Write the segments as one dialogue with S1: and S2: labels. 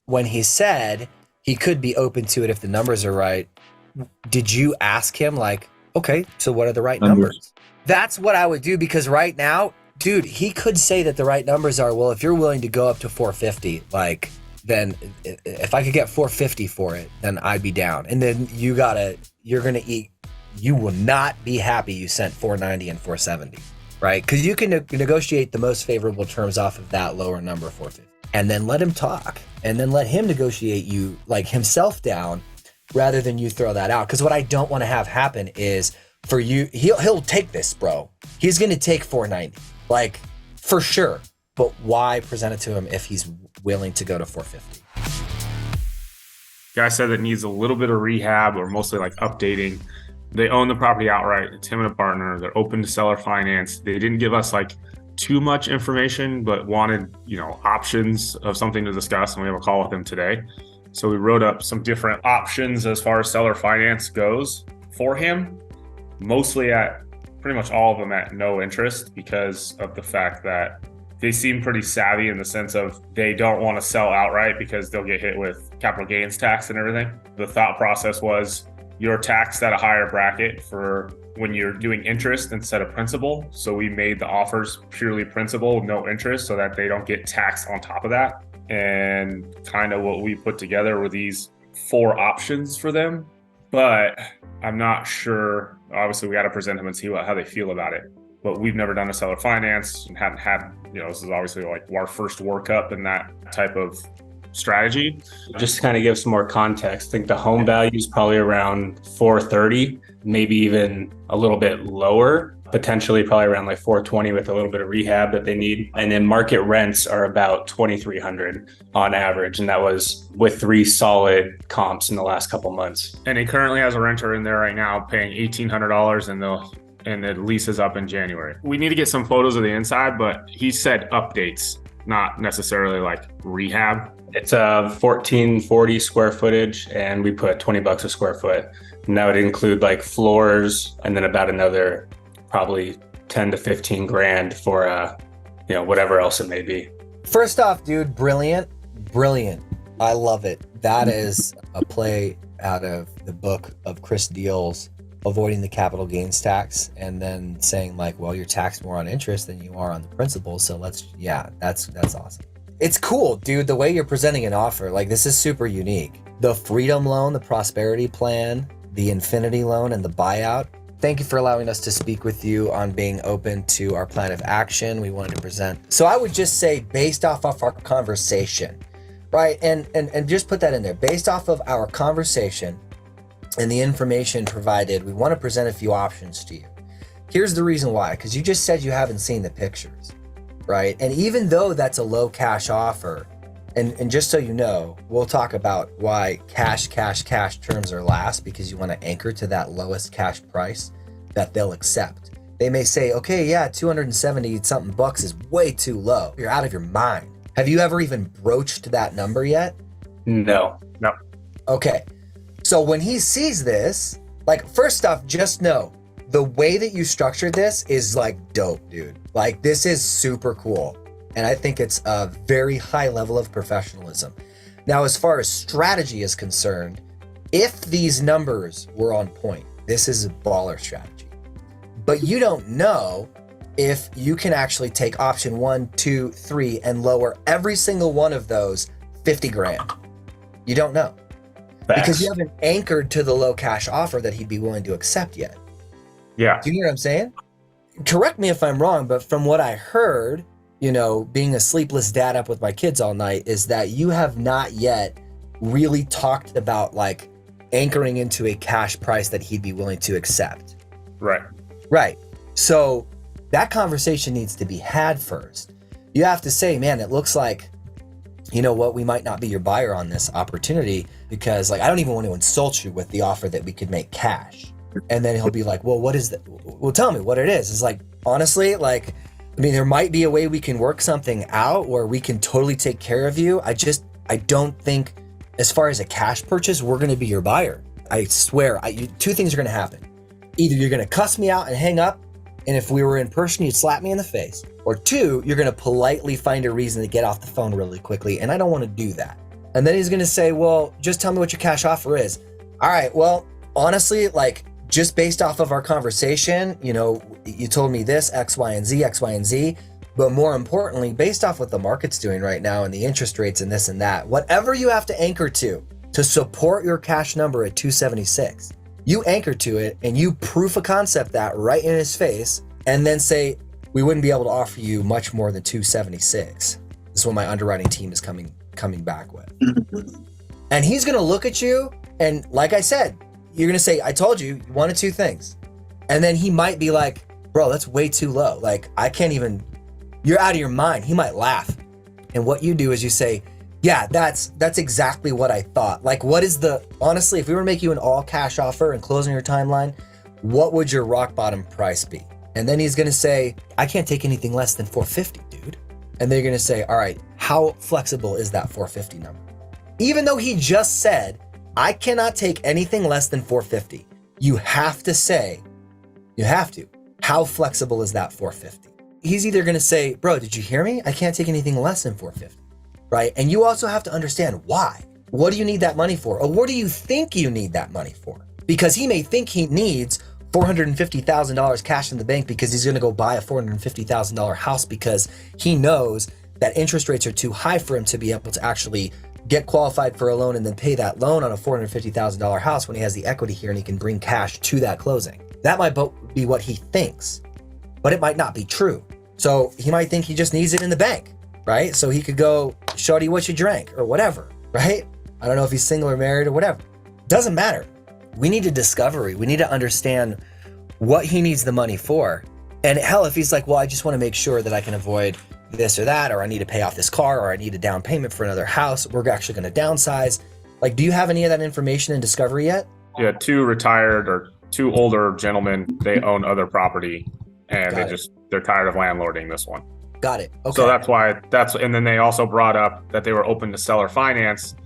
S1: when he said he could be open to it if the numbers are right, did you ask him like, okay, so what are the right numbers? That's what I would do, because right now, dude, he could say that the right numbers are, well, if you're willing to go up to 450, like, then if I could get 450 for it, then I'd be down. And then you will not be happy you sent 490 and 470, right? Because you can negotiate the most favorable terms off of that lower number, 450, and then let him talk, and then let him negotiate you like himself down, rather than you throw that out. Because what I don't want to have happen is for you, he'll take this, bro. He's going to take 490, like for sure. But why present it to him if he's willing to go to 450?
S2: Guy said that needs a little bit of rehab, or mostly like updating. They own the property outright. It's him and a partner. They're open to seller finance. They didn't give us like too much information, but wanted, options of something to discuss. And we have a call with them today. So we wrote up some different options as far as seller finance goes for him, mostly at pretty much all of them at no interest, because of the fact that they seem pretty savvy in the sense of they don't want to sell outright because they'll get hit with capital gains tax and everything. The thought process was you're taxed at a higher bracket for when you're doing interest instead of principal. So we made the offers purely principal with no interest so that they don't get taxed on top of that. And kind of what we put together were these 4 options for them. But I'm not sure. Obviously, we got to present them and see how they feel about it. But we've never done a seller finance and hadn't had, this is obviously like our first workup in that type of strategy.
S3: Just to kind of give some more context, I think the home value is probably around 430, maybe even a little bit lower, potentially probably around like 420 with a little bit of rehab that they need. And then market rents are about 2,300 on average. And that was with 3 solid comps in the last couple months.
S2: And he currently has a renter in there right now paying $1,800 and the lease is up in January. We need to get some photos of the inside, but he said updates, not necessarily like rehab.
S3: It's a 1440 square footage, and we put $20 a square foot. And that would include like floors, and then about another probably 10 to 15 grand for whatever else it may be.
S1: First off, dude, brilliant. I love it. That is a play out of the book of Chris Deal's Avoiding the Capital Gains Tax, and then saying like, well, you're taxed more on interest than you are on the principal. So that's awesome. It's cool, dude. The way you're presenting an offer, like this is super unique. The freedom loan, the prosperity plan, the infinity loan, and the buyout. Thank you for allowing us to speak with you on being open to our plan of action. We wanted to present. So I would just say, based off of our conversation, right? And just put that in there. Based off of our conversation and the information provided, we want to present a few options to you. Here's the reason why, because you just said you haven't seen the pictures, right? And even though that's a low cash offer, and just so you know, we'll talk about why cash terms are last, because you want to anchor to that lowest cash price that they'll accept. They may say, okay, yeah, 270 something bucks is way too low. You're out of your mind. Have you ever even broached that number yet?
S3: No.
S1: Okay. So when he sees this, like, first off, just know the way that you structured this is like dope, dude. Like, this is super cool. And I think it's a very high level of professionalism. Now, as far as strategy is concerned, if these numbers were on point, this is a baller strategy. But you don't know if you can actually take option 1, 2, 3 and lower every single one of those 50 grand. You don't know. Because you haven't anchored to the low cash offer that he'd be willing to accept yet.
S2: Yeah.
S1: Do you hear what I'm saying? Correct me if I'm wrong, but from what I heard, being a sleepless dad up with my kids all night, is that you have not yet really talked about like anchoring into a cash price that he'd be willing to accept. Right. So that conversation needs to be had first. You have to say, man, it looks like, we might not be your buyer on this opportunity, because like, I don't even want to insult you with the offer that we could make cash. And then he'll be like, well, what is that? Well, tell me what it is. It's like, honestly, like, there might be a way we can work something out where we can totally take care of you. I don't think, as far as a cash purchase, we're going to be your buyer. I swear, 2 things are going to happen. Either you're going to cuss me out and hang up, and if we were in person, you'd slap me in the face. Or 2, you're going to politely find a reason to get off the phone really quickly, and I don't want to do that. And then he's going to say, well, just tell me what your cash offer is. All right, well, honestly, like just based off of our conversation, you know, you told me this, X, Y, and Z, X, Y, and Z. But more importantly, based off what the market's doing right now and the interest rates and this and that, whatever you have to anchor to support your cash number at 276, you anchor to it and you proof of concept that right in his face and then say, we wouldn't be able to offer you much more than 276. This is what my underwriting team is coming back with. And he's going to look at you and like I said, you're going to say, I told you one of two things. And then he might be like, bro, that's way too low. Like I can't even, you're out of your mind. He might laugh. And what you do is you say, yeah, that's exactly what I thought. Like honestly, if we were to make you an all cash offer and close on your timeline, what would your rock bottom price be? And then he's going to say, I can't take anything less than 450, dude. And they're going to say, all right, how flexible is that 450 number? Even though he just said, I cannot take anything less than 450. You have to say, how flexible is that 450? He's either going to say, bro, did you hear me? I can't take anything less than 450, right? And you also have to understand why. What do you need that money for? Or what do you think you need that money for? Because he may think he needs $450,000 cash in the bank because he's going to go buy a $450,000 house because he knows that interest rates are too high for him to be able to actually get qualified for a loan and then pay that loan on a $450,000 house when he has the equity here and he can bring cash to that closing. That might be what he thinks, but it might not be true. So he might think he just needs it in the bank, right? So he could go, shorty, what you drank or whatever, right? I don't know if he's single or married or whatever. Doesn't matter. We need a discovery. We need to understand what he needs the money for. And hell, if he's like, well, I just want to make sure that I can avoid this or that, or I need to pay off this car, or I need a down payment for another house, we're actually going to downsize. Like, do you have any of that information in discovery yet?
S2: Yeah, two retired or two older gentlemen, they own other property and they're tired of landlording this one.
S1: Got it. Okay.
S2: So and then they also brought up that they were open to seller finance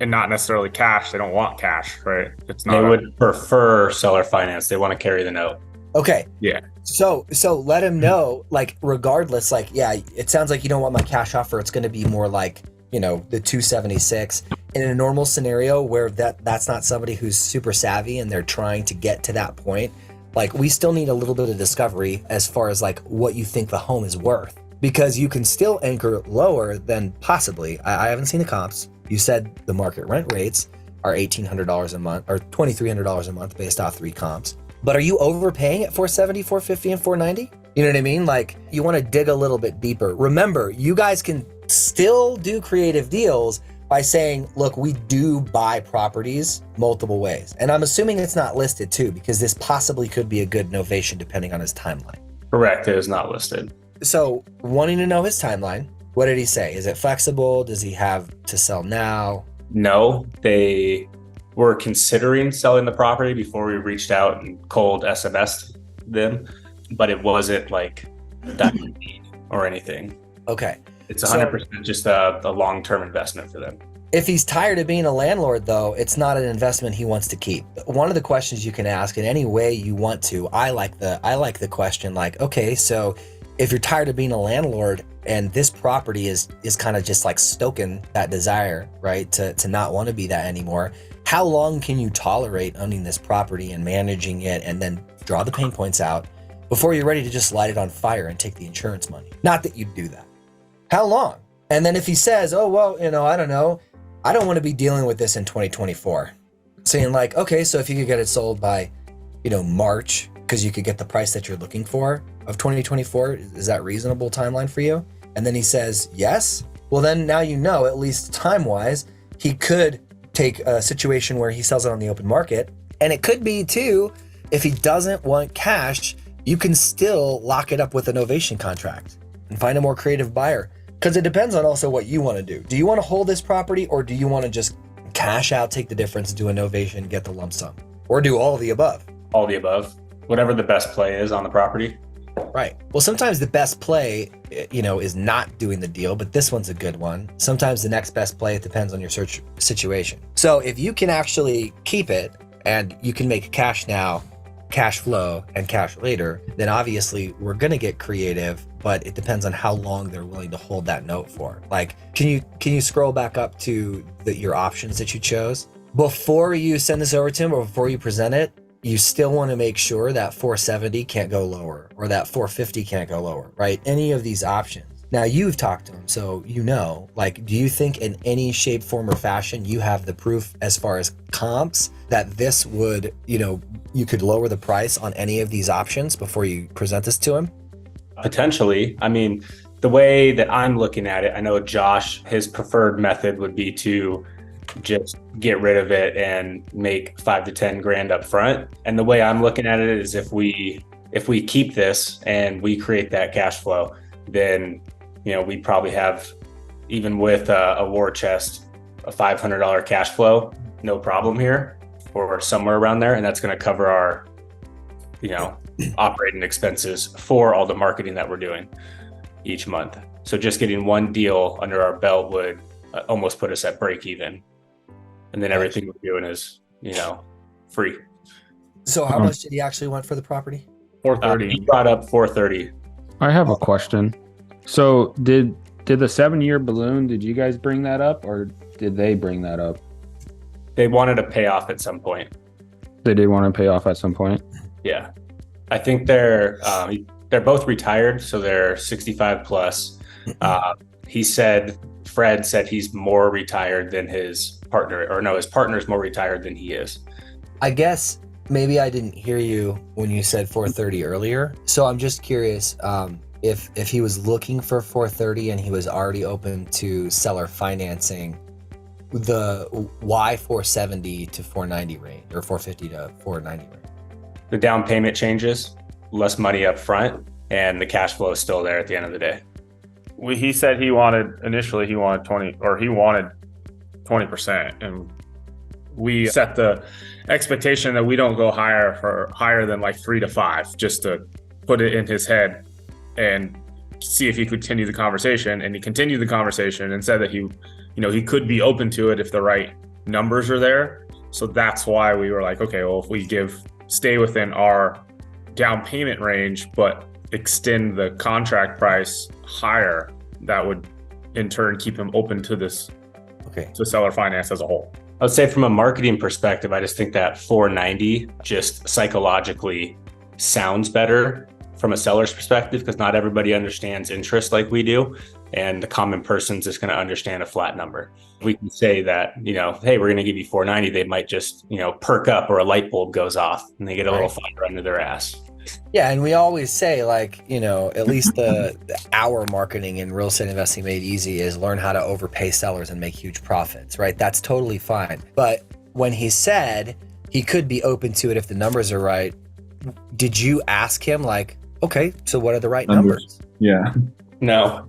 S2: and not necessarily cash. They don't want cash, right?
S3: They would prefer seller finance. They want to carry the note.
S1: Okay.
S2: Yeah.
S1: So let him know, like, regardless, like, yeah, it sounds like you don't want my cash offer. It's going to be more like, you know, the 276 in a normal scenario where that's not somebody who's super savvy and they're trying to get to that point. Like, we still need a little bit of discovery as far as like what you think the home is worth, because you can still anchor lower than possibly. I haven't seen the comps. You said the market rent rates are $1,800 a month or $2,300 a month based off 3 comps. But are you overpaying at 470, 450, and 490? You know what I mean? Like, you want to dig a little bit deeper. Remember, you guys can still do creative deals by saying, look, we do buy properties multiple ways. And I'm assuming it's not listed too, because this possibly could be a good novation depending on his timeline.
S3: Correct. It is not listed.
S1: So wanting to know his timeline, what did he say? Is it flexible? Does he have to sell now?
S3: No, they were considering selling the property before we reached out and cold SMS'd them, but it wasn't like that need or anything.
S1: Okay.
S3: It's 100% just a long-term investment for them.
S1: If he's tired of being a landlord, though, it's not an investment he wants to keep. One of the questions you can ask in any way you want to, I like the question like, okay, so if you're tired of being a landlord and this property is kind of just like stoking that desire, right, to not want to be that anymore, how long can you tolerate owning this property and managing it and then draw the pain points out before you're ready to just light it on fire and take the insurance money? Not that you'd do that. How long? And then if he says, oh, well, you know, I don't know, I don't want to be dealing with this in 2024. Saying like, okay, so if you could get it sold by, you know, March, because you could get the price that you're looking for of 2024, is that reasonable timeline for you? And then he says, yes. Well, then now you know, at least time-wise, he could take a situation where he sells it on the open market. And it could be too, if he doesn't want cash, you can still lock it up with a novation contract and find a more creative buyer. Because it depends on also what you want to do. Do you want to hold this property, or do you want to just cash out, take the difference, do a novation, get the lump sum? Or do all of the above?
S3: All the above. Whatever the best play is on the property.
S1: Right. Well, sometimes the best play, you know, is not doing the deal, but this one's a good one. Sometimes the next best play, it depends on your search situation. So if you can actually keep it and you can make cash now, cash flow, and cash later, then obviously we're going to get creative but it depends on how long they're willing to hold that note for. Like, can you scroll back up to your options that you chose? Before you send this over to him or before you present it, you still want to make sure that 470 can't go lower or that 450 can't go lower, right? Any of these options. Now you've talked to him, so you know, like, do you think in any shape, form, or fashion you have the proof as far as comps that this would, you could lower the price on any of these options before you present this to him?
S3: Potentially. I mean, the way that I'm looking at it, I know Josh, his preferred method would be to just get rid of it and make 5 to 10 grand up front. And the way I'm looking at it is if we keep this and we create that cash flow, then we probably have, even with a war chest, a $500 cash flow, no problem here, or somewhere around there. And that's going to cover our, operating expenses for all the marketing that we're doing each month. So just getting one deal under our belt would almost put us at break even. And then everything we're doing is, free.
S1: So how much did he actually want for the property?
S2: 430.
S3: He brought up 430.
S4: I have a question. So did the 7-year balloon, did you guys bring that up or did they bring that up?
S3: They wanted to pay off at some point.
S4: They did want to pay off at some point?
S3: Yeah. I think they're both retired, so they're 65 plus. Fred said he's more retired than his partner, or no, his partner's more retired than he is.
S1: I guess maybe I didn't hear you when you said 430 earlier. So I'm just curious if he was looking for 430 and he was already open to seller financing, the why 470 to 490 range or 450 to 490 range.
S3: The down payment changes, less money up front, and the cash flow is still there at the end of the day.
S2: He said he wanted 20%, and we set the expectation that we don't go higher than like 3 to 5, just to put it in his head and see if he could continue the conversation. And he continued the conversation and said that he could be open to it if the right numbers are there. So that's why we were like, okay, well, if we stay within our down payment range, but extend the contract price higher, that would in turn keep him open to this, to seller finance as a whole.
S3: I would say from a marketing perspective, I just think that 490 just psychologically sounds better from a seller's perspective, because not everybody understands interest like we do. And the common person's just going to understand a flat number. We can say that, hey, we're going to give you 490. They might just, perk up, or a light bulb goes off and they get a little fire under their ass.
S1: Yeah. And we always say, like, at least our marketing in real estate investing made easy is learn how to overpay sellers and make huge profits, right? That's totally fine. But when he said he could be open to it if the numbers are right, did you ask him, like, okay, so what are the right numbers?
S5: Yeah.
S3: No.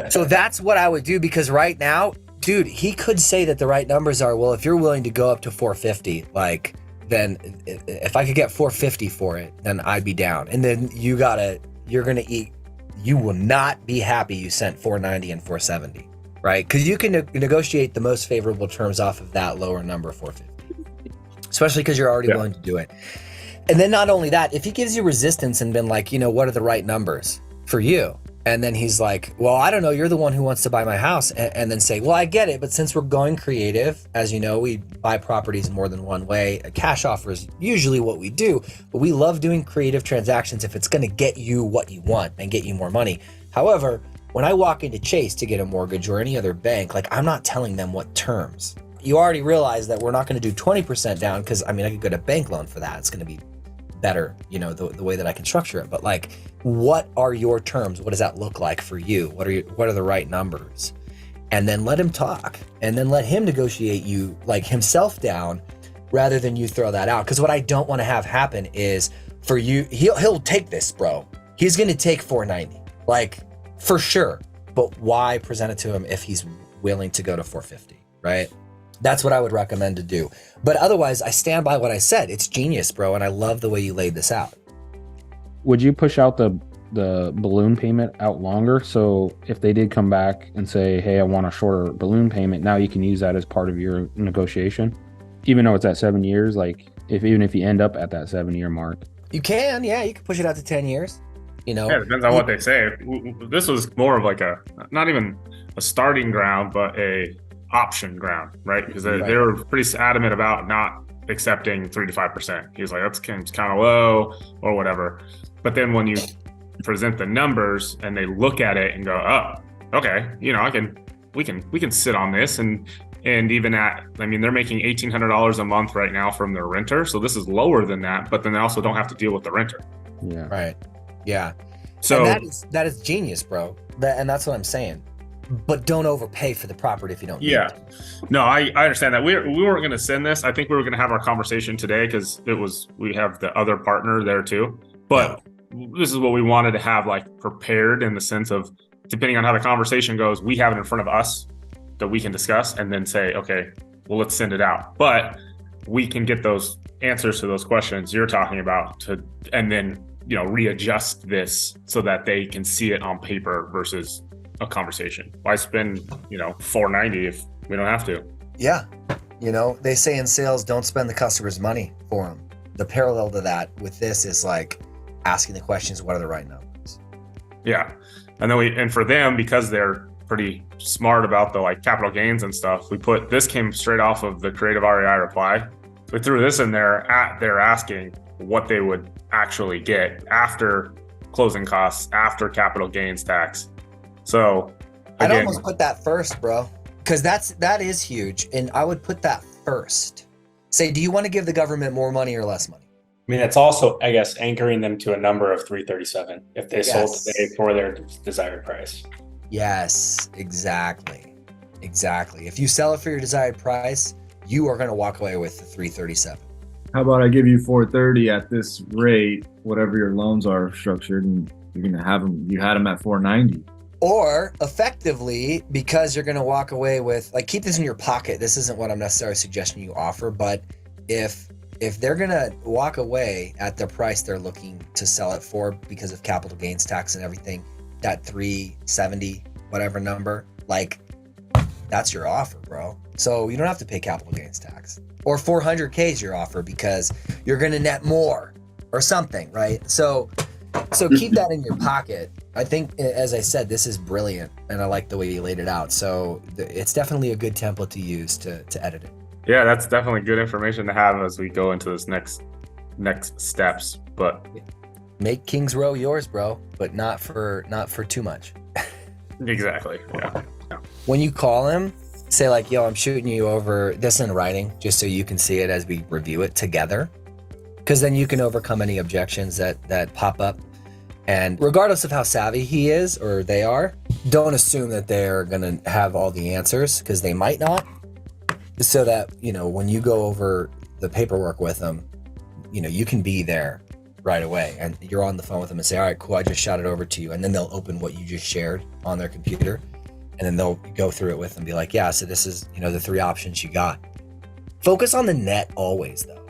S1: So that's what I would do, because right now, dude, he could say that the right numbers are, well, if you're willing to go up to 450, like, then if I could get 450 for it, then I'd be down. And then you will not be happy you sent 490 and 470, right? Because you can negotiate the most favorable terms off of that lower number, 450, especially because you're already willing to do it. And then not only that, if he gives you resistance and been like, what are the right numbers for you? And then he's like, well, I don't know, you're the one who wants to buy my house. And then say, well, I get it, but since we're going creative, as you know, we buy properties more than one way. A cash offer is usually what we do, but we love doing creative transactions if it's going to get you what you want and get you more money. However, when I walk into Chase to get a mortgage or any other bank, like, I'm not telling them what terms. You already realize that we're not going to do 20% down, because I could get a bank loan for that. It's going to be better, the way that I can structure it. But like, what are your terms? What does that look like for you? What are the right numbers? And then let him talk, and then let him negotiate you, like, himself down, rather than you throw that out. Because what I don't want to have happen is for you, he'll take this, bro. He's going to take 490, like, for sure. But why present it to him if he's willing to go to 450, right? That's what I would recommend to do. But otherwise, I stand by what I said. It's genius, bro. And I love the way you laid this out.
S4: Would you push out the balloon payment out longer? So if they did come back and say, hey, I want a shorter balloon payment, now you can use that as part of your negotiation, even though it's at 7 years, like, even if you end up at that 7-year mark.
S1: You can, yeah, you can push it out to 10 years. You know,
S2: Yeah, it depends on what they say. This was more of like not even a starting ground, but a option ground, right? Because they were pretty adamant about not accepting 3 to 5%. He was like, that's kind of low or whatever. But then when you present the numbers and they look at it and go, oh, okay, you know, we can sit on this. And even I mean, they're making $1,800 a month right now from their renter. So this is lower than that, but then they also don't have to deal with the renter.
S4: Yeah.
S1: Right. Yeah.
S2: So
S1: and that is genius, bro. And that's what I'm saying. But don't overpay for the property if you don't need to.
S2: No, I understand that. We weren't going to send this. I think we were going to have our conversation today because we have the other partner there too. But this is what we wanted to have like prepared in the sense of, depending on how the conversation goes, we have it in front of us that we can discuss and then say, okay, well, let's send it out. But we can get those answers to those questions you're talking about and then, you know, readjust this so that they can see it on paper versus a conversation. Why spend, you know, $490 if we don't have to?
S1: Yeah. You know, they say in sales, don't spend the customer's money for them. The parallel to that with this is like asking the questions, what are the right numbers?
S2: Yeah. And then and for them, because they're pretty smart about the like capital gains and stuff, this came straight off of the creative REI reply. We threw this in there they're asking what they would actually get after closing costs, after capital gains tax. So
S1: again, I'd almost put that first, bro, because that is huge. And I would put that first. Say, do you want to give the government more money or less money?
S3: I mean, it's also, I guess, anchoring them to a number of 337 if they sold today for their desired price.
S1: Yes, exactly. If you sell it for your desired price, you are going to walk away with the 337.
S5: How about I give you 430 at this rate, whatever your loans are structured, and you're going to have them. You had them at 490.
S1: Or effectively, because you're going to walk away with, like, keep this in your pocket. This isn't what I'm necessarily suggesting you offer, but if they're going to walk away at the price they're looking to sell it for because of capital gains tax and everything, that 370, whatever number, like, that's your offer, bro. So you don't have to pay capital gains tax. Or 400K is your offer because you're going to net more or something, right? So keep that in your pocket. I think, as I said, this is brilliant, and I like the way you laid it out. So it's definitely a good template to use to edit it.
S2: Yeah, that's definitely good information to have as we go into this next steps. But
S1: make Kings Row yours, bro, but not for too much.
S2: Exactly. Yeah.
S1: When you call him, say like, yo, I'm shooting you over this in writing just so you can see it as we review it together. Because then you can overcome any objections that pop up. And regardless of how savvy he is or they are, don't assume that they're going to have all the answers, because they might not. So that, you know, when you go over the paperwork with them, you know, you can be there right away and you're on the phone with them and say, all right, cool, I just shot it over to you. And then they'll open what you just shared on their computer, and then they'll go through it with them and be like, yeah, so this is, you know, the 3 options you got. Focus on the net always, though,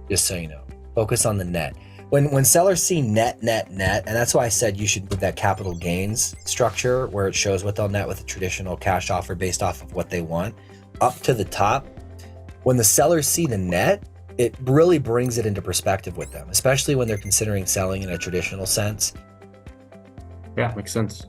S1: just so you know. Focus on the net. When sellers see net, and that's why I said you should move that capital gains structure where it shows what they'll net with a traditional cash offer based off of what they want, up to the top. When the sellers see the net, it really brings it into perspective with them, especially when they're considering selling in a traditional sense.
S2: Yeah, makes sense.